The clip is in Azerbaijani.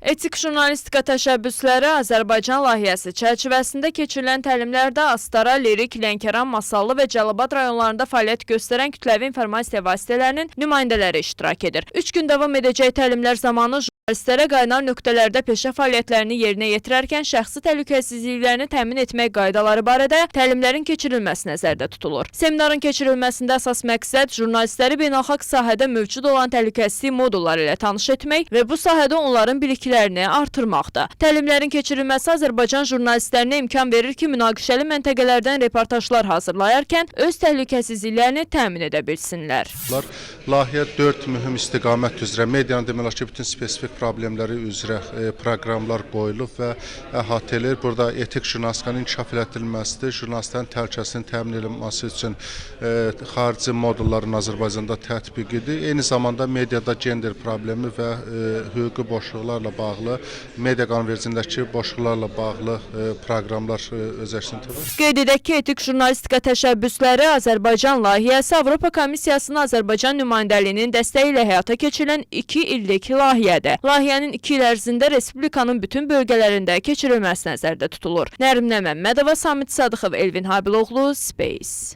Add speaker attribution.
Speaker 1: Etik jurnalistika təşəbbüsləri Azərbaycan layihəsi çərçivəsində keçirilən təlimlərdə Astara, Lirik, Lənkəran, Masallı və Cəlilabad rayonlarında fəaliyyət göstərən kütləvi informasiya vasitələrinin nümayəndələri iştirak edir. 3 gün davam edəcək təlimlər zamanı jurnalistlərə qaynar nöqtələrdə peşə fəaliyyətlərini yerinə yetirərkən şəxsi təhlükəsizliklərini təmin etmək qaydaları barədə təlimlərin keçirilməsi nəzərdə tutulur. Seminarın keçirilməsində əsas məqsəd jurnalistləri beynəlxalq sahədə mövcud olan təhlükəsizlik modulları ilə tanış etmək və bu sahədə onların biliklərini artırmaqda. Təlimlərin keçirilməsi Azərbaycan jurnalistlərinə imkan verir ki, münaqişəli məntəqələrdən reportajlar hazırlayarkən öz təhlükəsizliklərini təmin edə bilsinlər.
Speaker 2: Layihə 4 mühüm istiqamət üzrə medianın demək olar ki, bütün spesifik problemləri üzrə proqramlar qoyulub və əhatə edir. Burada etik jurnalistikanın inkişaf etdirilməsidir, jurnalistlərin təhlükəsizliyinin təmin edilməsi üçün xarici modulların Azərbaycanda tətbiqidir. Eyni zamanda mediada gender problemi və hüquqi boşluqlarla bağlı, media qanunvericiliyindəki boşluqlarla bağlı proqramlar öz əksini tapır.
Speaker 1: Qeyd edək ki, etik jurnalistika təşəbbüsləri Azərbaycan layihəsi Avropa Komissiyasının Azərbaycan nümayəndəliyinin dəstəyi ilə həyata keçirilən 2 illik layihədir. Layihənin 2 il ərzində Respublikanın bütün bölgələrində keçirilməsi nəzərdə tutulur. Nərimanə Məmmədova, Samit Sadıxov, Elvin Habiloğlu, Space.